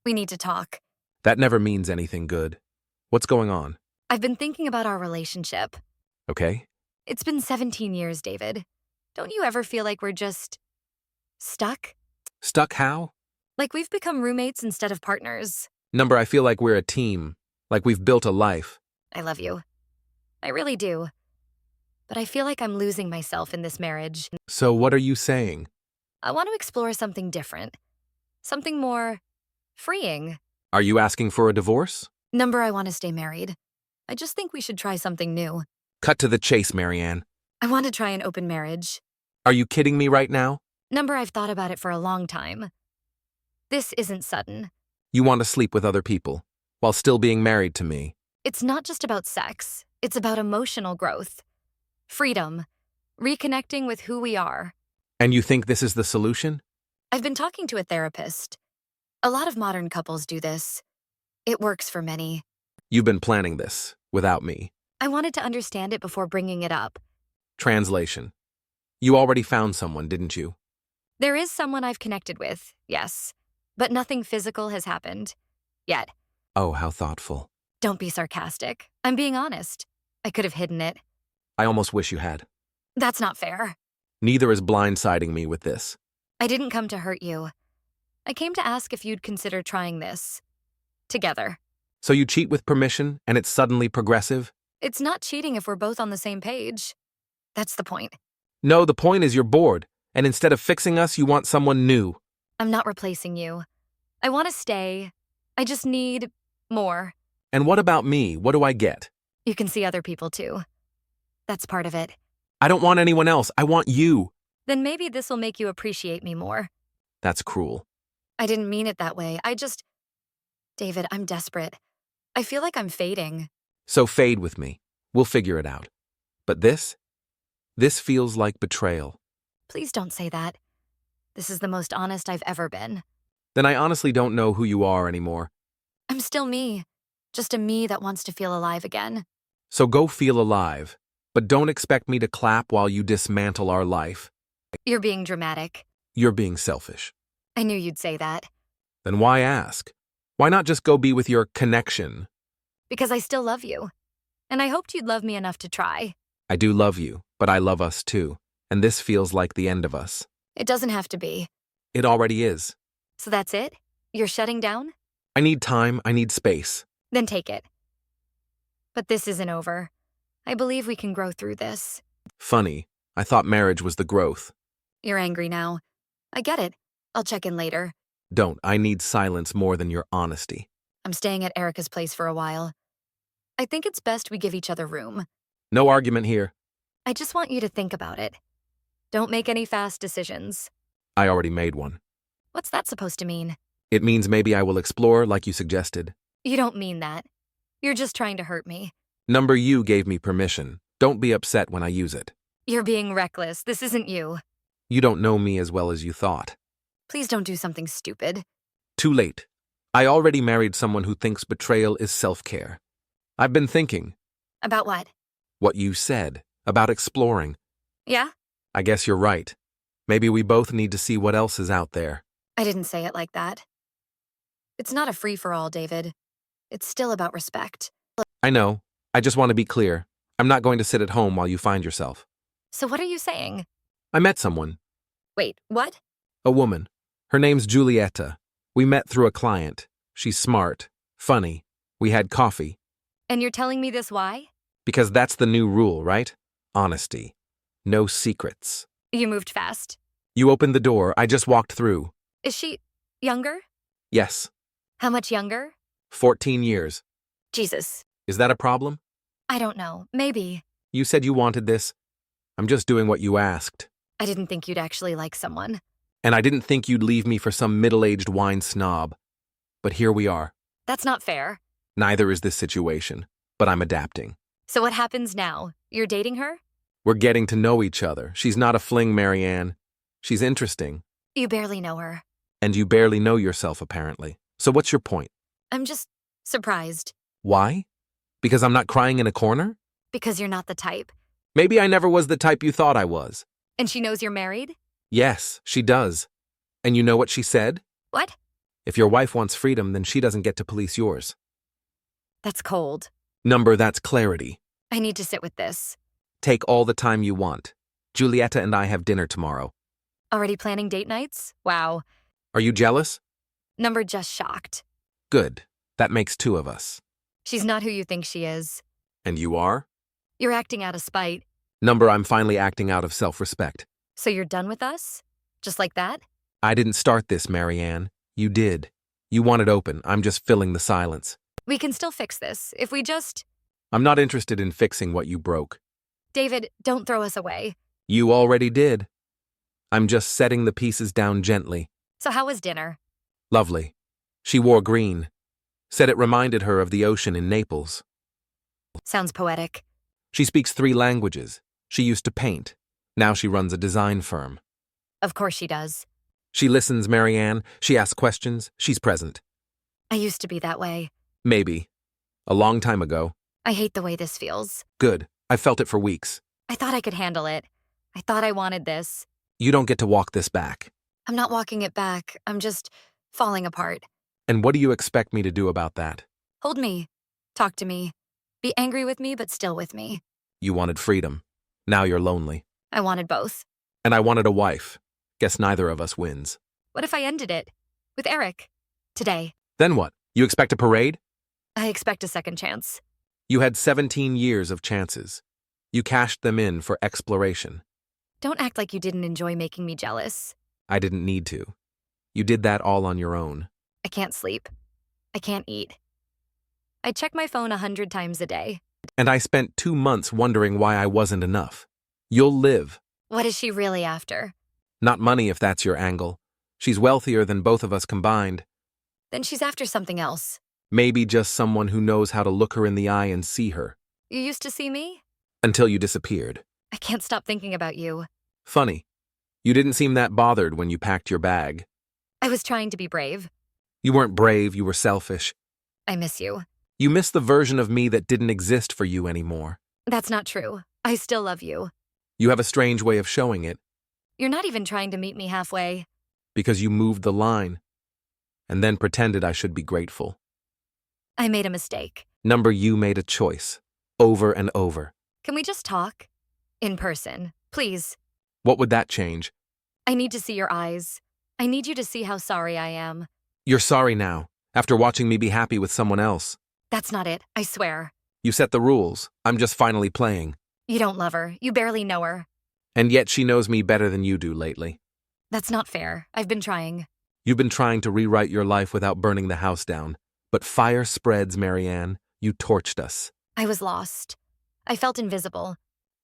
We need to talk. That never means anything good. What's going on? I've been thinking about our relationship. Okay? It's been 17 years, David. Don't you ever feel like we're just stuck? Stuck how? Like we've become roommates instead of partners. Number, I feel like we're a team. Like we've built a life. I love you. I really do. But I feel like I'm losing myself in this marriage. So what are you saying? I want to explore something different. Something more freeing. Are you asking for a divorce? Number, I want to stay married. I just think we should try something new. Cut to the chase, Marianne. I want to try an open marriage. Are you kidding me right now? Number, I've thought about it for a long time. This isn't sudden. You want to sleep with other people while still being married to me. It's not just about sex. It's about emotional growth. Freedom. Reconnecting with who we are. And you think this is the solution? I've been talking to a therapist. A lot of modern couples do this. It works for many. You've been planning this without me. I wanted to understand it before bringing it up. Translation. You already found someone, didn't you? There is someone I've connected with, yes. But nothing physical has happened. Yet. Oh, how thoughtful. Don't be sarcastic. I'm being honest. I could have hidden it. I almost wish you had. That's not fair. Neither is blindsiding me with this. I didn't come to hurt you. I came to ask if you'd consider trying this. Together. So you cheat with permission and it's suddenly progressive? It's not cheating if we're both on the same page. That's the point. No, the point is you're bored, and instead of fixing us, you want someone new. I'm not replacing you. I want to stay. I just need more. And what about me? What do I get? You can see other people too. That's part of it. I don't want anyone else. I want you. Then maybe this will make you appreciate me more. That's cruel. I didn't mean it that way. David, I'm desperate. I feel like I'm fading. So fade with me. We'll figure it out. But this feels like betrayal. Please don't say that. This is the most honest I've ever been. Then I honestly don't know who you are anymore. I'm still me. Just a me that wants to feel alive again. So go feel alive. But don't expect me to clap while you dismantle our life. You're being dramatic. You're being selfish. I knew you'd say that. Then why ask? Why not just go be with your connection? Because I still love you. And I hoped you'd love me enough to try. I do love you, but I love us too. And this feels like the end of us. It doesn't have to be. It already is. So that's it? You're shutting down? I need time. I need space. Then take it. But this isn't over. I believe we can grow through this. Funny. I thought marriage was the growth. You're angry now. I get it. I'll check in later. Don't. I need silence more than your honesty. I'm staying at Erica's place for a while. I think it's best we give each other room. No argument here. I just want you to think about it. Don't make any fast decisions. I already made one. What's that supposed to mean? It means maybe I will explore like you suggested. You don't mean that. You're just trying to hurt me. Number, you gave me permission. Don't be upset when I use it. You're being reckless. This isn't you. You don't know me as well as you thought. Please don't do something stupid. Too late. I already married someone who thinks betrayal is self-care. I've been thinking. About what? What you said about exploring. Yeah? I guess you're right. Maybe we both need to see what else is out there. I didn't say it like that. It's not a free-for-all, David. It's still about respect. I know. I just want to be clear. I'm not going to sit at home while you find yourself. So what are you saying? I met someone. Wait, what? A woman. Her name's Julieta. We met through a client. She's smart. Funny. We had coffee. And you're telling me this why? Because that's the new rule, right? Honesty. No secrets. You moved fast. You opened the door. I just walked through. Is she younger? Yes. How much younger? 14 years. Jesus. Is that a problem? I don't know. Maybe. You said you wanted this. I'm just doing what you asked. I didn't think you'd actually like someone. And I didn't think you'd leave me for some middle-aged wine snob. But here we are. That's not fair. Neither is this situation. But I'm adapting. So what happens now? You're dating her? We're getting to know each other. She's not a fling, Marianne. She's interesting. You barely know her. And you barely know yourself, apparently. So what's your point? I'm just surprised. Why? Because I'm not crying in a corner? Because you're not the type. Maybe I never was the type you thought I was. And she knows you're married? Yes, she does. And you know what she said? What? If your wife wants freedom, then she doesn't get to police yours. That's cold. Number, that's clarity. I need to sit with this. Take all the time you want. Julieta and I have dinner tomorrow. Already planning date nights? Wow. Are you jealous? Number just shocked. Good. That makes two of us. She's not who you think she is. And you are? You're acting out of spite. Number, I'm finally acting out of self-respect. So you're done with us? Just like that? I didn't start this, Marianne. You did. You want it open. I'm just filling the silence. We can still fix this if we just... I'm not interested in fixing what you broke. David, don't throw us away. You already did. I'm just setting the pieces down gently. So how was dinner? Lovely. She wore green. Said it reminded her of the ocean in Naples. Sounds poetic. She speaks 3 languages. She used to paint. Now she runs a design firm. Of course she does. She listens, Marianne. She asks questions. She's present. I used to be that way. Maybe. A long time ago. I hate the way this feels. Good. I felt it for weeks. I thought I could handle it. I thought I wanted this. You don't get to walk this back. I'm not walking it back. I'm just falling apart. And what do you expect me to do about that? Hold me. Talk to me. Be angry with me, but still with me. You wanted freedom. Now you're lonely. I wanted both. And I wanted a wife. Guess neither of us wins. What if I ended it? With Eric. Today. Then what? You expect a parade? I expect a second chance. You had 17 years of chances. You cashed them in for exploration. Don't act like you didn't enjoy making me jealous. I didn't need to. You did that all on your own. I can't sleep. I can't eat. I check my phone 100 times a day. And I spent 2 months wondering why I wasn't enough. You'll live. What is she really after? Not money if that's your angle. She's wealthier than both of us combined. Then she's after something else. Maybe just someone who knows how to look her in the eye and see her. You used to see me? Until you disappeared. I can't stop thinking about you. Funny. You didn't seem that bothered when you packed your bag. I was trying to be brave. You weren't brave, you were selfish. I miss you. You missed the version of me that didn't exist for you anymore. That's not true. I still love you. You have a strange way of showing it, You're not even trying to meet me halfway. because you moved the line, and then pretended I should be grateful. I made a mistake. Number, you made a choice. Over and over. Can we just talk? In person, please. What would that change? I need to see your eyes. I need you to see how sorry I am. You're sorry now, after watching me be happy with someone else. That's not it, I swear. You set the rules. I'm just finally playing. You don't love her. You barely know her. And yet she knows me better than you do lately. That's not fair. I've been trying. You've been trying to rewrite your life without burning the house down. But fire spreads, Marianne. You torched us. I was lost. I felt invisible.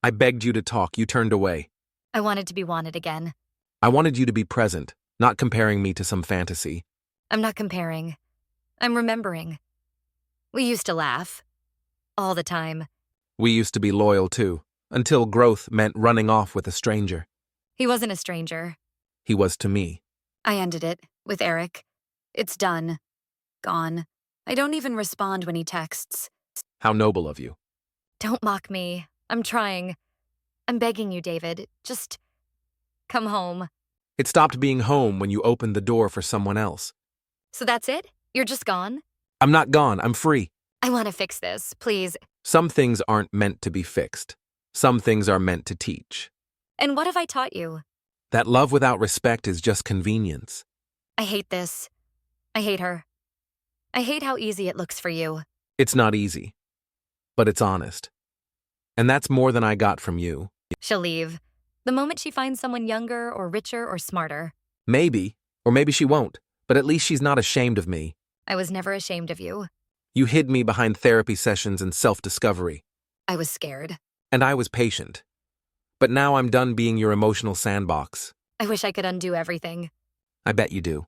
I begged you to talk. You turned away. I wanted to be wanted again. I wanted you to be present, not comparing me to some fantasy. I'm not comparing. I'm remembering. We used to laugh. All the time. We used to be loyal too, until growth meant running off with a stranger. He wasn't a stranger. He was to me. I ended it with Eric. It's done. Gone. I don't even respond when he texts. How noble of you. Don't mock me. I'm trying. I'm begging you, David. Just come home. It stopped being home when you opened the door for someone else. So that's it? You're just gone? I'm not gone. I'm free. I want to fix this, please. Some things aren't meant to be fixed. Some things are meant to teach. And what have I taught you? That love without respect is just convenience. I hate this. I hate her. I hate how easy it looks for you. It's not easy, but it's honest. And that's more than I got from you. She'll leave. The moment she finds someone younger or richer or smarter. Maybe, or maybe she won't, but at least she's not ashamed of me. I was never ashamed of you. You hid me behind therapy sessions and self-discovery. I was scared. And I was patient. But now I'm done being your emotional sandbox. I wish I could undo everything. I bet you do.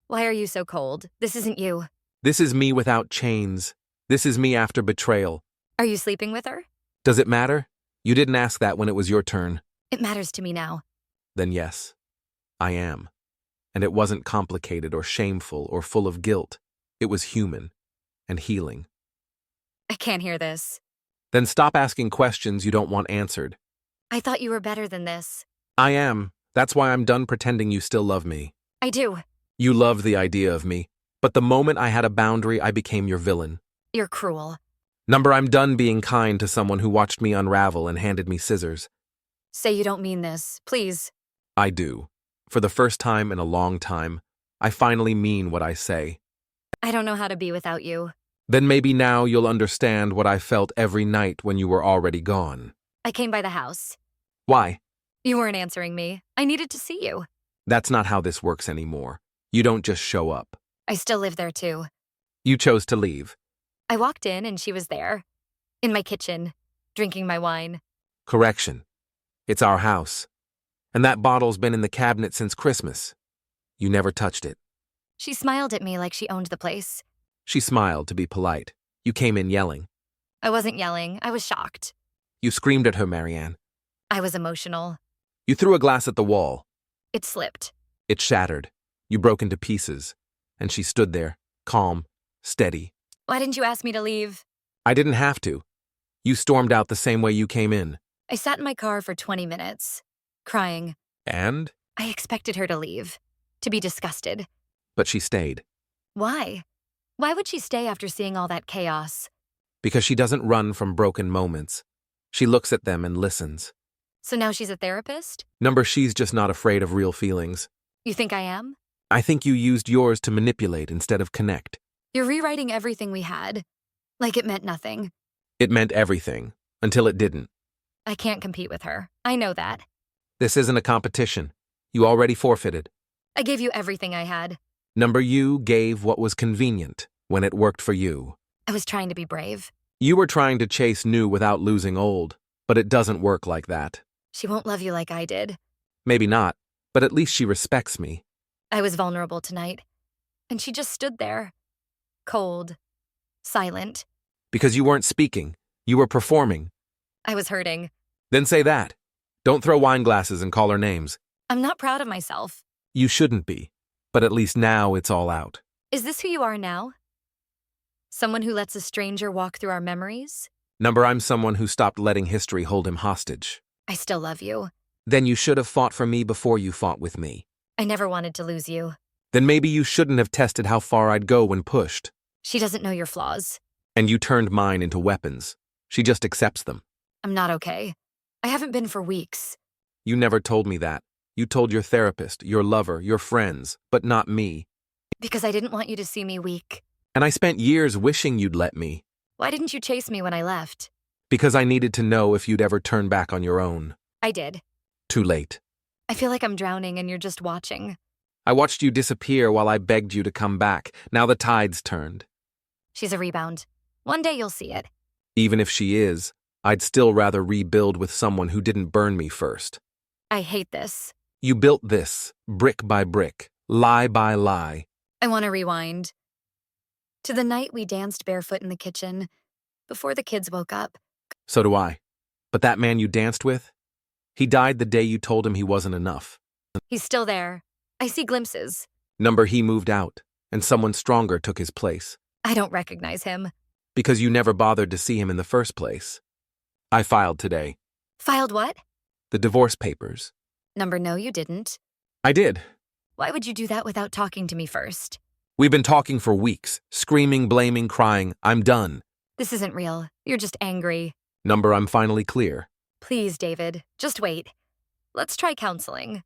Why are you so cold? This isn't you. This is me without chains. This is me after betrayal. Are you sleeping with her? Does it matter? You didn't ask that when it was your turn. It matters to me now. Then yes, I am. And it wasn't complicated or shameful or full of guilt. It was human and healing. I can't hear this. Then stop asking questions you don't want answered. I thought you were better than this. I am. That's why I'm done pretending you still love me. I do. You love the idea of me, But the moment I had a boundary, I became your villain. You're cruel. Number, I'm done being kind to someone who watched me unravel and handed me scissors. Say you don't mean this, please. I do. For the first time in a long time, I finally mean what I say. I don't know how to be without you. Then maybe now you'll understand what I felt every night when you were already gone. I came by the house. Why? You weren't answering me. I needed to see you. That's not how this works anymore. You don't just show up. I still live there too. You chose to leave. I walked in and she was there. In my kitchen, drinking my wine. Correction. It's our house. And that bottle's been in the cabinet since Christmas. You never touched it. She smiled at me like she owned the place. She smiled to be polite. You came in yelling. I wasn't yelling. I was shocked. You screamed at her, Marianne. I was emotional. You threw a glass at the wall. It slipped. It shattered. You broke into pieces. And she stood there, calm, steady. Why didn't you ask me to leave? I didn't have to. You stormed out the same way you came in. I sat in my car for 20 minutes, crying. And? I expected her to leave, to be disgusted. But she stayed. Why? Why would she stay after seeing all that chaos? Because she doesn't run from broken moments. She looks at them and listens. So now she's a therapist? Number, she's just not afraid of real feelings. You think I am? I think you used yours to manipulate instead of connect. You're rewriting everything we had. Like it meant nothing. It meant everything, until it didn't. I can't compete with her. I know that. This isn't a competition. You already forfeited. I gave you everything I had. Number, you gave what was convenient when it worked for you. I was trying to be brave. You were trying to chase new without losing old, but it doesn't work like that. She won't love you like I did. Maybe not, but at least she respects me. I was vulnerable tonight. And she just stood there. Cold. Silent. Because you weren't speaking. You were performing. I was hurting. Then say that. Don't throw wine glasses and call her names. I'm not proud of myself. You shouldn't be. But at least now it's all out. Is this who you are now? Someone who lets a stranger walk through our memories? Number, I'm someone who stopped letting history hold him hostage. I still love you. Then you should have fought for me before you fought with me. I never wanted to lose you. Then maybe you shouldn't have tested how far I'd go when pushed. She doesn't know your flaws. And you turned mine into weapons. She just accepts them. I'm not okay. I haven't been for weeks. You never told me that. You told your therapist, your lover, your friends, but not me. Because I didn't want you to see me weak. And I spent years wishing you'd let me. Why didn't you chase me when I left? Because I needed to know if you'd ever turn back on your own. I did. Too late. I feel like I'm drowning and you're just watching. I watched you disappear while I begged you to come back. Now the tide's turned. She's a rebound. One day you'll see it. Even if she is, I'd still rather rebuild with someone who didn't burn me first. I hate this. You built this, brick by brick, lie by lie. I want to rewind. To the night we danced barefoot in the kitchen, before the kids woke up. So do I. But that man you danced with? He died the day you told him he wasn't enough. He's still there. I see glimpses. Number, he moved out, and someone stronger took his place. I don't recognize him. Because you never bothered to see him in the first place. I filed today. Filed what? The divorce papers. Number, no, you didn't. I did. Why would you do that without talking to me first? We've been talking for weeks, screaming, blaming, crying. I'm done. This isn't real. You're just angry. Number, I'm finally clear. Please, David, just wait. Let's try counseling.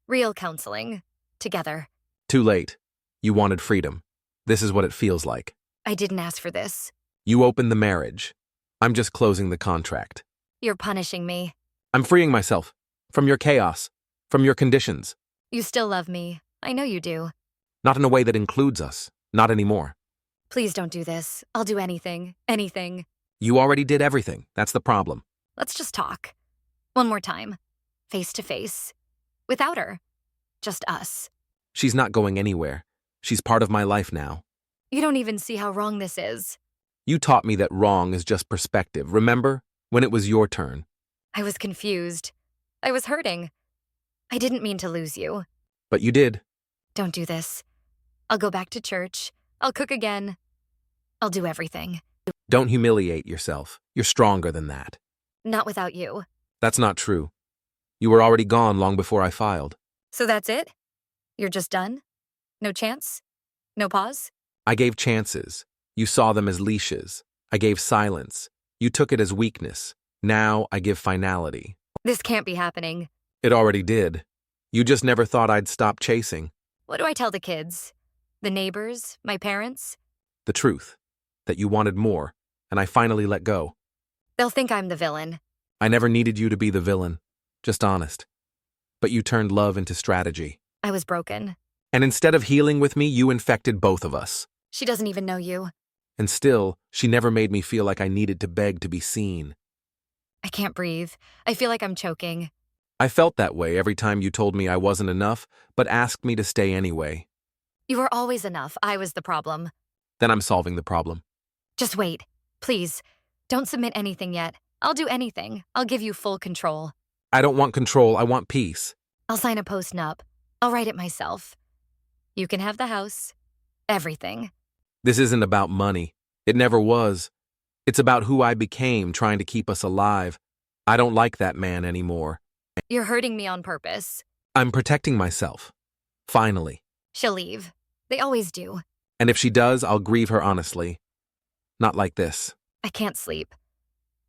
Real counseling. Together. Too late. You wanted freedom. This is what it feels like. I didn't ask for this. You opened the marriage. I'm just closing the contract. You're punishing me. I'm freeing myself. From your chaos. From your conditions. You still love me. I know you do. Not in a way that includes us. Not anymore. Please don't do this. I'll do anything. Anything. You already did everything. That's the problem. Let's just talk. One more time. Face to face. Without her. Just us. She's not going anywhere. She's part of my life now. You don't even see how wrong this is. You taught me that wrong is just perspective. Remember? When it was your turn. I was confused. I was hurting. I didn't mean to lose you. But you did. Don't do this. I'll go back to church. I'll cook again. I'll do everything. Don't humiliate yourself. You're stronger than that. Not without you. That's not true. You were already gone long before I filed. So that's it? You're just done? No chance? No pause? I gave chances. You saw them as leashes. I gave silence. You took it as weakness. Now I give finality. This can't be happening. It already did. You just never thought I'd stop chasing. What do I tell the kids? The neighbors? My parents? The truth. That you wanted more, and I finally let go. They'll think I'm the villain. I never needed you to be the villain. Just honest. But you turned love into strategy. I was broken. And instead of healing with me, you infected both of us. She doesn't even know you. And still, she never made me feel like I needed to beg to be seen. I can't breathe. I feel like I'm choking. I felt that way every time you told me I wasn't enough, but asked me to stay anyway. You were always enough. I was the problem. Then I'm solving the problem. Just wait. Please. Don't submit anything yet. I'll do anything. I'll give you full control. I don't want control, I want peace. I'll sign a post-nup. I'll write it myself. You can have the house. Everything. This isn't about money. It never was. It's about who I became trying to keep us alive. I don't like that man anymore. You're hurting me on purpose. I'm protecting myself. Finally. She'll leave. They always do. And if she does, I'll grieve her honestly. Not like this. I can't sleep.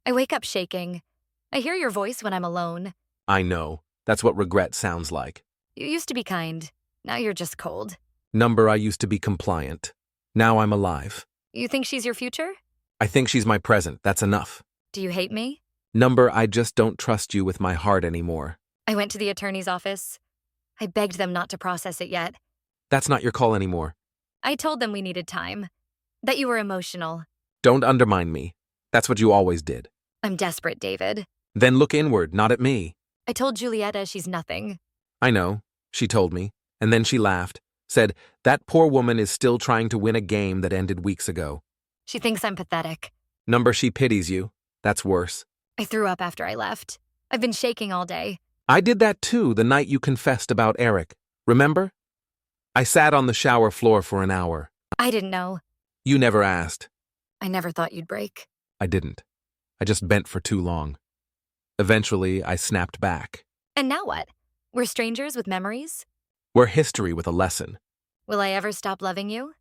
I wake up shaking. I hear your voice when I'm alone. I know. That's what regret sounds like. You used to be kind. Now you're just cold. Number, I used to be compliant. Now I'm alive. You think she's your future? I think she's my present. That's enough. Do you hate me? Number, I just don't trust you with my heart anymore. I went to the attorney's office. I begged them not to process it yet. That's not your call anymore. I told them we needed time. That you were emotional. Don't undermine me. That's what you always did. I'm desperate, David. Then look inward, not at me. I told Julieta she's nothing. I know. She told me. And then she laughed. Said, that poor woman is still trying to win a game that ended weeks ago. She thinks I'm pathetic. Number, she pities you. That's worse. I threw up after I left. I've been shaking all day. I did that too the night you confessed about Eric. Remember? I sat on the shower floor for an hour. I didn't know. You never asked. I never thought you'd break. I didn't. I just bent for too long. Eventually, I snapped back. And now what? We're strangers with memories? We're history with a lesson. Will I ever stop loving you?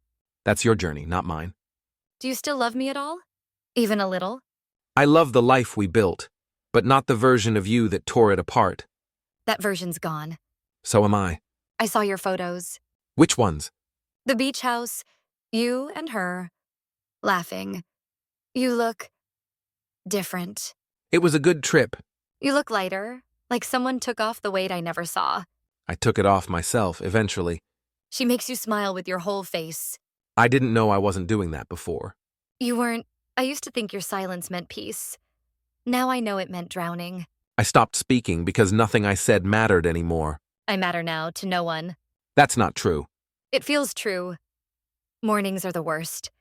That's your journey, not mine. Do you still love me at all? Even a little? I love the life we built, but not the version of you that tore it apart. That version's gone. So am I. I saw your photos. Which ones? The beach house. You and her. Laughing. You look different. It was a good trip. You look lighter, like someone took off the weight I never saw. I took it off myself, eventually. She makes you smile with your whole face. I didn't know I wasn't doing that before. You weren't. I used to think your silence meant peace. Now I know it meant drowning. I stopped speaking because nothing I said mattered anymore. I matter now to no one. That's not true. It feels true. Mornings are the worst.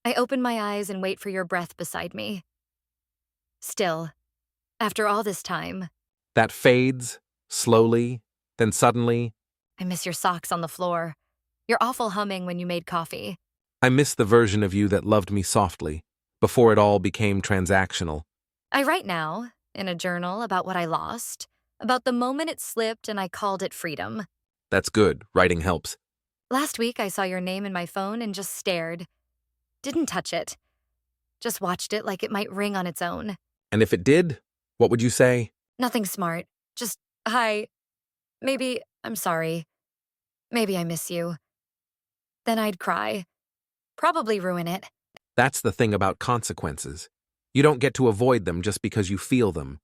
I open my eyes and wait for your breath beside me. Still, after all this time, That fades, slowly, then suddenly. I miss your socks on the floor, your awful humming when you made coffee. I miss the version of you that loved me softly, before it all became transactional. I write now, in a journal, about what I lost, about the moment it slipped and I called it freedom. That's good. Writing helps. Last week I saw your name in my phone and just stared. Didn't touch it. Just watched it like it might ring on its own. And if it did, what would you say? Nothing smart. Just, hi. Maybe I'm sorry. Maybe I miss you. Then I'd cry. Probably ruin it. That's the thing about consequences. You don't get to avoid them just because you feel them.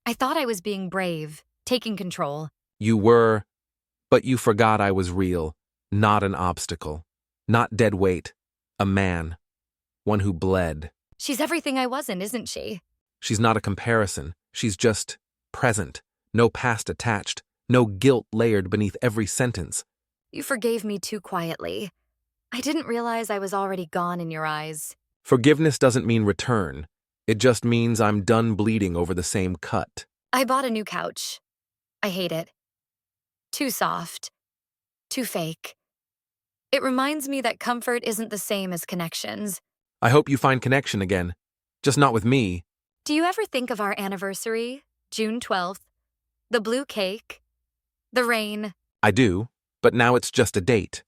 I thought I was being brave, taking control. You were, but you forgot I was real, not an obstacle, not dead weight, a man, one who bled. She's everything I wasn't, isn't she? She's not a comparison. She's just present, no past attached, no guilt layered beneath every sentence. You forgave me too quietly. I didn't realize I was already gone in your eyes. Forgiveness doesn't mean return. It just means I'm done bleeding over the same cut. I bought a new couch. I hate it. Too soft. Too fake. It reminds me that comfort isn't the same as connections. I hope you find connection again. Just not with me. Do you ever think of our anniversary, June 12th? The blue cake? The rain? I do, but now it's just a date.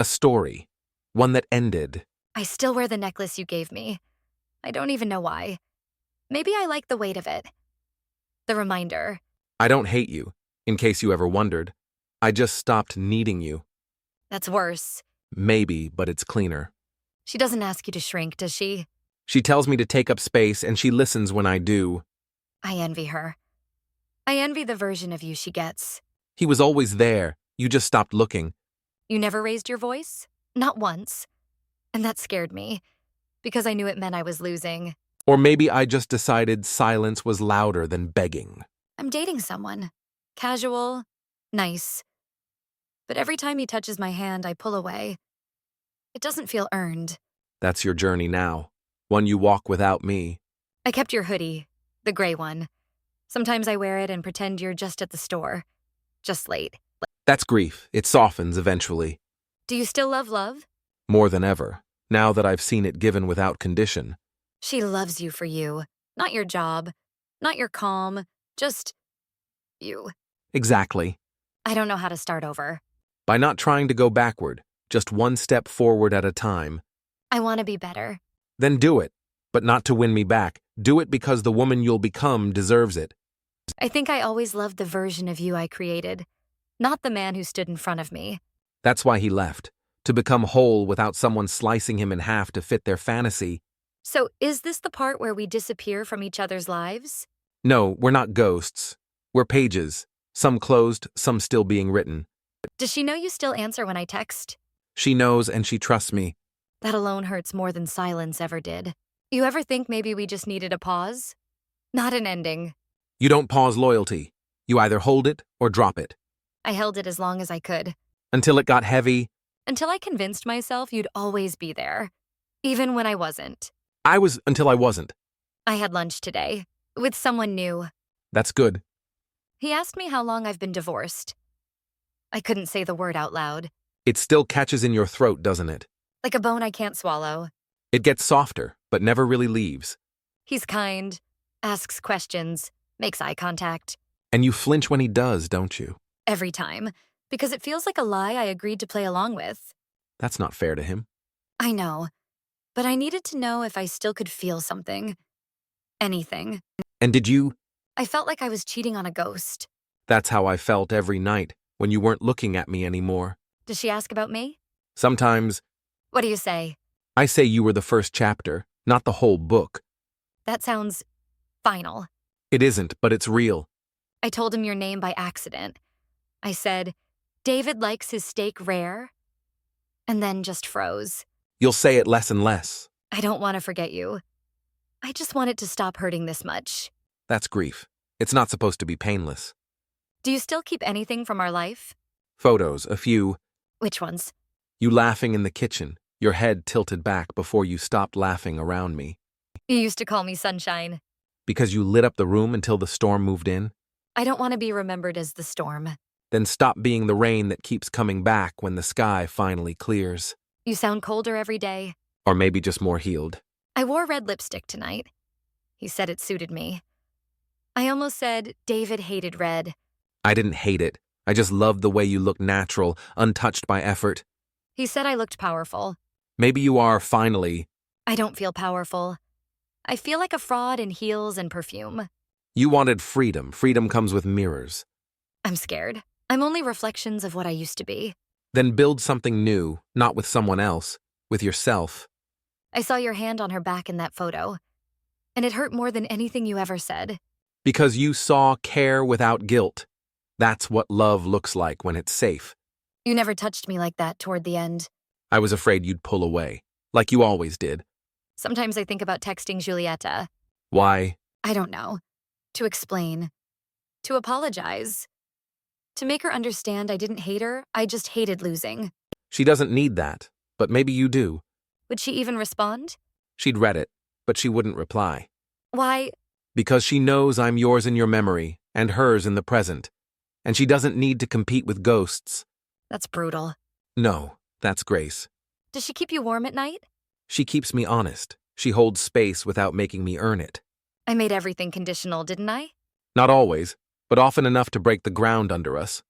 A story. One that ended. I still wear the necklace you gave me. I don't even know why. Maybe I like the weight of it. The reminder. I don't hate you, in case you ever wondered. I just stopped needing you. That's worse. Maybe, but it's cleaner. She doesn't ask you to shrink, does she? She tells me to take up space, and she listens when I do. I envy her. I envy the version of you she gets. He was always there. You just stopped looking. You never raised your voice? Not once. And that scared me, because I knew it meant I was losing. Or maybe I just decided silence was louder than begging. I'm dating someone. Casual, nice. But every time he touches my hand, I pull away. It doesn't feel earned. That's your journey now. One you walk without me. I kept your hoodie, the gray one. Sometimes I wear it and pretend you're just at the store. Just late. That's grief. It softens eventually. Do you still love love? More than ever, now that I've seen it given without condition. She loves you for you. Not your job. Not your calm. Just you. Exactly. I don't know how to start over. By not trying to go backward, just one step forward at a time. I want to be better. Then do it, but not to win me back. Do it because the woman you'll become deserves it. I think I always loved the version of you I created, not the man who stood in front of me. That's why he left. To become whole without someone slicing him in half to fit their fantasy. So is this the part where we disappear from each other's lives? No, we're not ghosts. We're pages. Some closed, some still being written. Does she know you still answer when I text? She knows and she trusts me. That alone hurts more than silence ever did. You ever think maybe we just needed a pause? Not an ending. You don't pause loyalty. You either hold it or drop it. I held it as long as I could. Until it got heavy. Until I convinced myself you'd always be there. Even when I wasn't. Until I wasn't. I had lunch today. With someone new. That's good. He asked me how long I've been divorced. I couldn't say the word out loud. It still catches in your throat, doesn't it? Like a bone I can't swallow. It gets softer, but never really leaves. He's kind. Asks questions. Makes eye contact. And you flinch when he does, don't you? Every time. Because it feels like a lie I agreed to play along with. That's not fair to him. I know. But I needed to know if I still could feel something. Anything. And did you? I felt like I was cheating on a ghost. That's how I felt every night, when you weren't looking at me anymore. Does she ask about me? Sometimes, What do you say? I say you were the first chapter, not the whole book. That sounds final. It isn't, but it's real. I told him your name by accident. I said, David likes his steak rare. And then just froze. You'll say it less and less. I don't want to forget you. I just want it to stop hurting this much. That's grief. It's not supposed to be painless. Do you still keep anything from our life? Photos, a few. Which ones? You laughing in the kitchen, your head tilted back before you stopped laughing around me. You used to call me Sunshine. Because you lit up the room until the storm moved in? I don't want to be remembered as the storm. Then stop being the rain that keeps coming back when the sky finally clears. You sound colder every day. Or maybe just more healed. I wore red lipstick tonight. He said it suited me. I almost said David hated red. I didn't hate it. I just loved the way you looked natural, untouched by effort. He said I looked powerful. Maybe you are, finally. I don't feel powerful. I feel like a fraud in heels and perfume. You wanted freedom. Freedom comes with mirrors. I'm scared. I'm only reflections of what I used to be. Then build something new, not with someone else, with yourself. I saw your hand on her back in that photo, and it hurt more than anything you ever said. Because you saw care without guilt. That's what love looks like when it's safe. You never touched me like that toward the end. I was afraid you'd pull away, like you always did. Sometimes I think about texting Julieta. Why? I don't know. To explain. To apologize. To make her understand I didn't hate her, I just hated losing. She doesn't need that, but maybe you do. Would she even respond? She'd read it, but she wouldn't reply. Why? Because she knows I'm yours in your memory, and hers in the present. And she doesn't need to compete with ghosts. That's brutal. No, that's Grace. Does she keep you warm at night? She keeps me honest. She holds space without making me earn it. I made everything conditional, didn't I? Not always, but often enough to break the ground under us.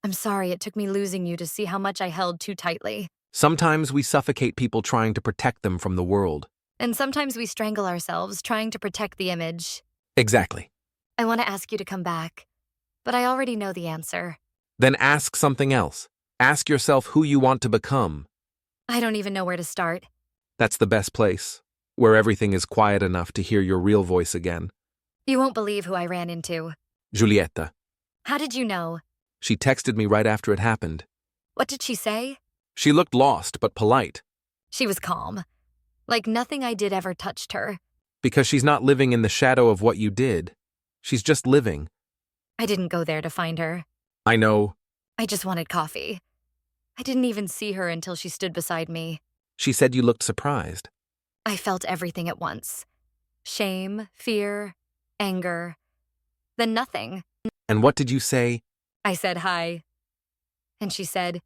I'm sorry it took me losing you to see how much I held too tightly. Sometimes we suffocate people trying to protect them from the world. And sometimes we strangle ourselves trying to protect the image. Exactly. I want to ask you to come back, but I already know the answer. Then ask something else. Ask yourself who you want to become. I don't even know where to start. That's the best place, where everything is quiet enough to hear your real voice again. You won't believe who I ran into. Julieta. How did you know? She texted me right after it happened. What did she say? She looked lost but polite. She was calm. Like nothing I did ever touched her. Because she's not living in the shadow of what you did. She's just living. I didn't go there to find her. I know. I just wanted coffee. I didn't even see her until she stood beside me. She said you looked surprised. I felt everything at once. Shame, fear, anger. Then nothing. And what did you say? I said hi. And she said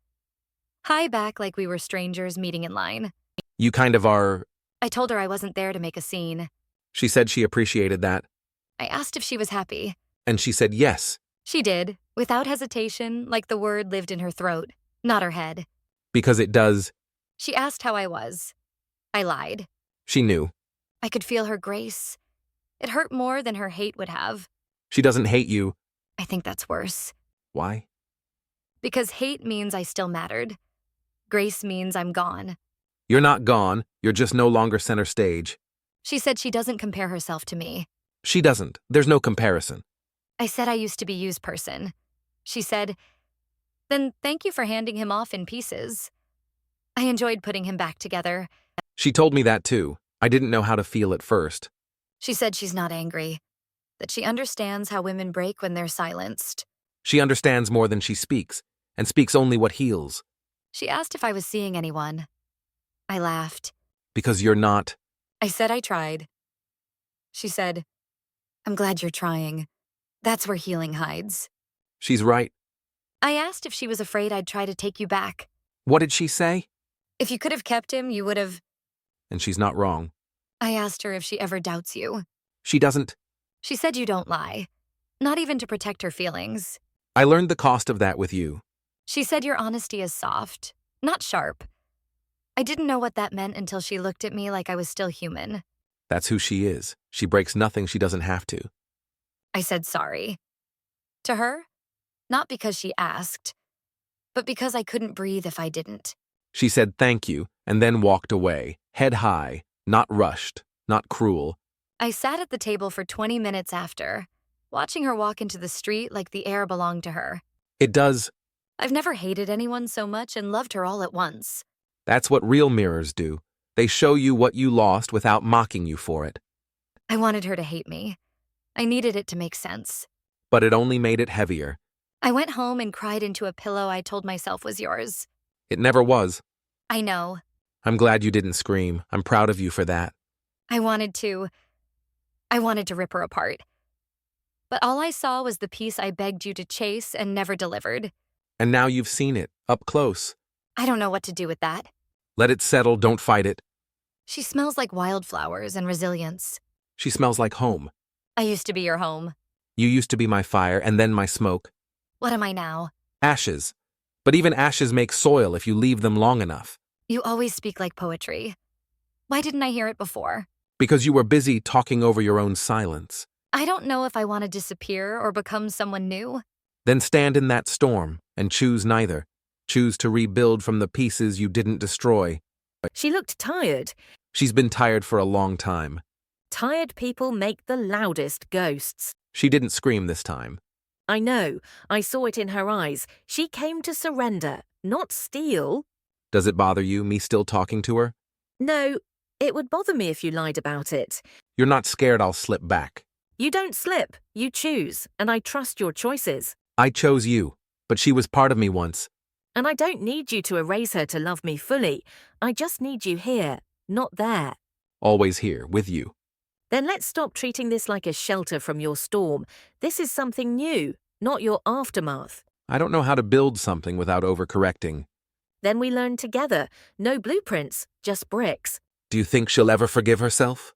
hi back like we were strangers meeting in line. You kind of are. I told her I wasn't there to make a scene. She said she appreciated that. I asked if she was happy. And she said yes. She did, without hesitation, like the word lived in her throat, not her head. Because it does. She asked how I was. I lied. She knew. I could feel her grace. It hurt more than her hate would have. She doesn't hate you. I think that's worse. Why? Because hate means I still mattered. Grace means I'm gone. You're not gone. You're just no longer center stage. She said she doesn't compare herself to me. She doesn't. There's no comparison. I said I used to be used person. She said, then thank you for handing him off in pieces. I enjoyed putting him back together. She told me that too. I didn't know how to feel at first. She said she's not angry, that she understands how women break when they're silenced. She understands more than she speaks, and speaks only what heals. She asked if I was seeing anyone. I laughed. Because you're not. I said I tried. She said, I'm glad you're trying. That's where healing hides. She's right. I asked if she was afraid I'd try to take you back. What did she say? If you could have kept him, you would have. And she's not wrong. I asked her if she ever doubts you. She doesn't. She said you don't lie, not even to protect her feelings. I learned the cost of that with you. She said your honesty is soft, not sharp. I didn't know what that meant until she looked at me like I was still human. That's who she is. She breaks nothing she doesn't have to. I said sorry. To her, not because she asked, but because I couldn't breathe if I didn't. She said thank you, and then walked away, head high, not rushed, not cruel. I sat at the table for 20 minutes after, watching her walk into the street like the air belonged to her. It does. I've never hated anyone so much and loved her all at once. That's what real mirrors do. They show you what you lost without mocking you for it. I wanted her to hate me. I needed it to make sense. But it only made it heavier. I went home and cried into a pillow I told myself was yours. It never was. I know. I'm glad you didn't scream. I'm proud of you for that. I wanted to rip her apart. But all I saw was the piece I begged you to chase and never delivered. And now you've seen it, up close. I don't know what to do with that. Let it settle, don't fight it. She smells like wildflowers and resilience. She smells like home. I used to be your home. You used to be my fire and then my smoke. What am I now? Ashes. But even ashes make soil if you leave them long enough. You always speak like poetry. Why didn't I hear it before? Because you were busy talking over your own silence. I don't know if I want to disappear or become someone new. Then stand in that storm and choose neither. Choose to rebuild from the pieces you didn't destroy. She looked tired. She's been tired for a long time. Tired people make the loudest ghosts. She didn't scream this time. I know. I saw it in her eyes. She came to surrender, not steal. Does it bother you, me still talking to her? No, it would bother me if you lied about it. You're not scared I'll slip back. You don't slip. You choose, and I trust your choices. I chose you, but she was part of me once. And I don't need you to erase her to love me fully. I just need you here, not there. Always here, with you. Then let's stop treating this like a shelter from your storm. This is something new, not your aftermath. I don't know how to build something without overcorrecting. Then we learn together. No blueprints, just bricks. Do you think she'll ever forgive herself?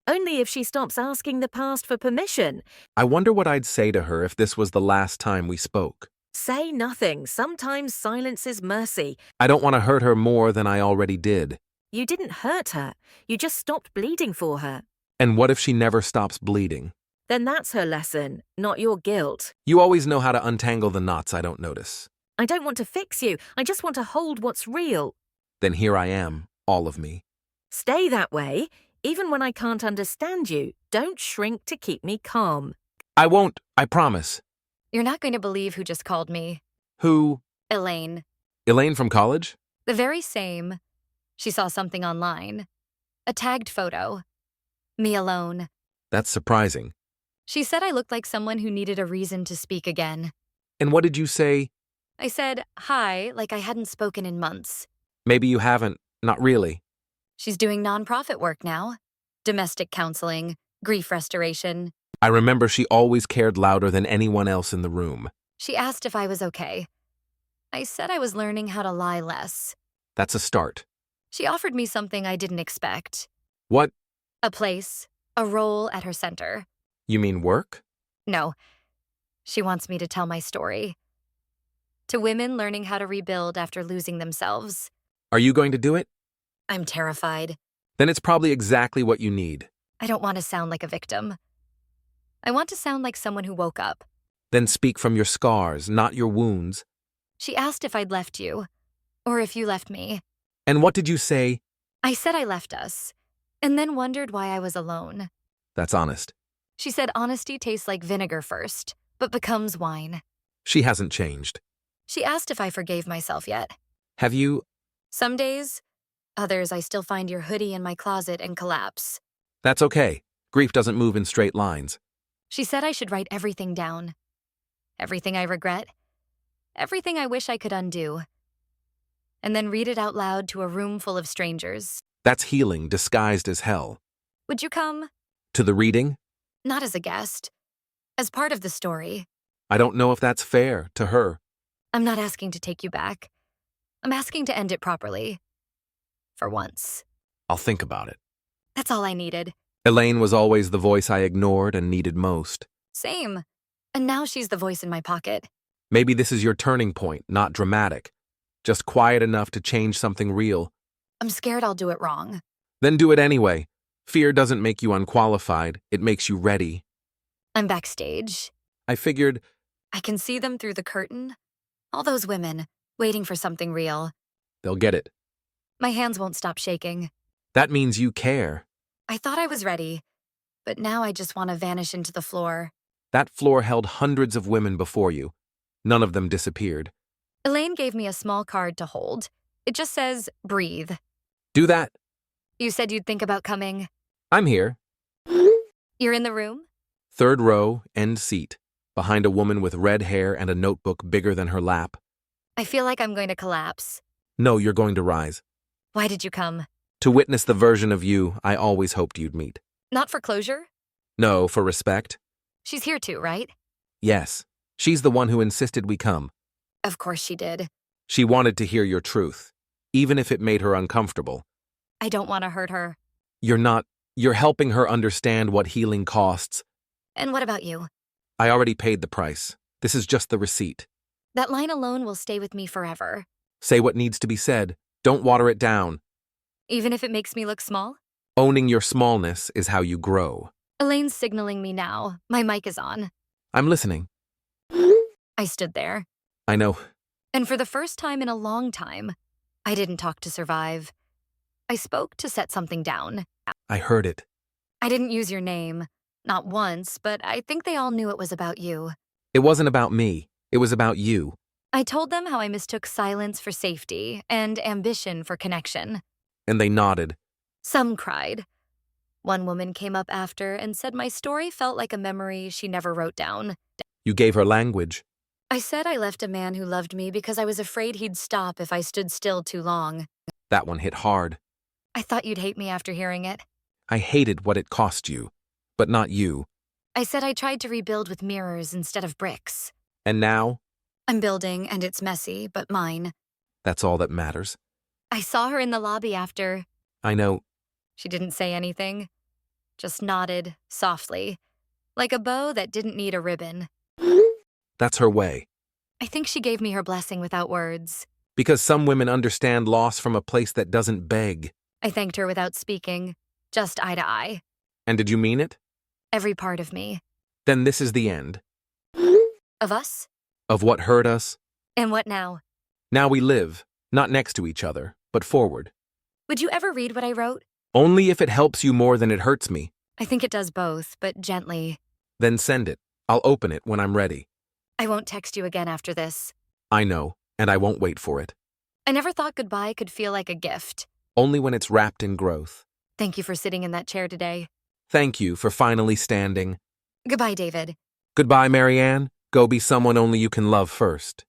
Only if she stops asking the past for permission. I wonder what I'd say to her if this was the last time we spoke. Say nothing. Sometimes silence is mercy. I don't want to hurt her more than I already did. You didn't hurt her. You just stopped bleeding for her. And what if she never stops bleeding? Then that's her lesson, not your guilt. You always know how to untangle the knots I don't notice. I don't want to fix you. I just want to hold what's real. Then here I am, all of me. Stay that way. Even when I can't understand you, don't shrink to keep me calm. I won't, I promise. You're not going to believe who just called me. Who? Elaine. Elaine from college? The very same. She saw something online. A tagged photo. Me alone. That's surprising. She said I looked like someone who needed a reason to speak again. And what did you say? I said, hi, like I hadn't spoken in months. Maybe you haven't, not really. She's doing nonprofit work now. Domestic counseling, grief restoration. I remember she always cared louder than anyone else in the room. She asked if I was okay. I said I was learning how to lie less. That's a start. She offered me something I didn't expect. What? A place, a role at her center. You mean work? No, she wants me to tell my story. To women learning how to rebuild after losing themselves. Are you going to do it? I'm terrified. Then it's probably exactly what you need. I don't want to sound like a victim. I want to sound like someone who woke up. Then speak from your scars, not your wounds. She asked if I'd left you, or if you left me. And what did you say? I said I left us, and then wondered why I was alone. That's honest. She said honesty tastes like vinegar first, but becomes wine. She hasn't changed. She asked if I forgave myself yet. Have you? Some days, others I still find your hoodie in my closet and collapse. That's okay. Grief doesn't move in straight lines. She said I should write everything down. Everything I regret. Everything I wish I could undo. And then read it out loud to a room full of strangers. That's healing disguised as hell. Would you come? To the reading? Not as a guest. As part of the story. I don't know if that's fair to her. I'm not asking to take you back. I'm asking to end it properly. For once. I'll think about it. That's all I needed. Elaine was always the voice I ignored and needed most. Same. And now she's the voice in my pocket. Maybe this is your turning point, not dramatic. Just quiet enough to change something real. I'm scared I'll do it wrong. Then do it anyway. Fear doesn't make you unqualified, it makes you ready. I'm backstage. I figured, I can see them through the curtain. All those women, waiting for something real. they'll get it. My hands won't stop shaking. That means you care. I thought I was ready, but now I just want to vanish into the floor. That floor held hundreds of women before you. None of them disappeared. Elaine gave me a small card to hold. It just says, breathe. Do that. You said you'd think about coming. I'm here. You're in the room? Third row, end seat. Behind a woman with red hair and a notebook bigger than her lap. I feel like I'm going to collapse. No, you're going to rise. Why did you come? To witness the version of you I always hoped you'd meet. Not for closure? No, for respect. She's here too, right? Yes. She's the one who insisted we come. Of course she did. She wanted to hear your truth, even if it made her uncomfortable. I don't want to hurt her. You're helping her understand what healing costs. And what about you? I already paid the price. This is just the receipt. That line alone will stay with me forever. Say what needs to be said. Don't water it down. Even if it makes me look small? Owning your smallness is how you grow. Elaine's signaling me now. My mic is on. I'm listening. I stood there. I know. And for the first time in a long time, I didn't talk to survive. I spoke to set something down. I heard it. I didn't use your name. Not once, but I think they all knew it was about you. It wasn't about me. It was about you. I told them how I mistook silence for safety and ambition for connection. And they nodded. Some cried. One woman came up after and said my story felt like a memory she never wrote down. You gave her language. I said I left a man who loved me because I was afraid he'd stop if I stood still too long. That one hit hard. I thought you'd hate me after hearing it. I hated what it cost you, but not you. I said I tried to rebuild with mirrors instead of bricks. And now, I'm building, and it's messy, but mine. that's all that matters. I saw her in the lobby after. I know. She didn't say anything, just nodded softly, like a bow that didn't need a ribbon. That's her way. I think she gave me her blessing without words. Because some women understand loss from a place that doesn't beg. I thanked her without speaking, just eye to eye. And did you mean it? Every part of me. Then this is the end. Of us? Of what hurt us. And what now? Now we live, not next to each other, but forward. Would you ever read what I wrote? Only if it helps you more than it hurts me. I think it does both, but gently. Then send it. I'll open it when I'm ready. I won't text you again after this. I know, and I won't wait for it. I never thought goodbye could feel like a gift. Only when it's wrapped in growth. Thank you for sitting in that chair today. Thank you for finally standing. Goodbye, David. Goodbye, Marianne. Go be someone only you can love first.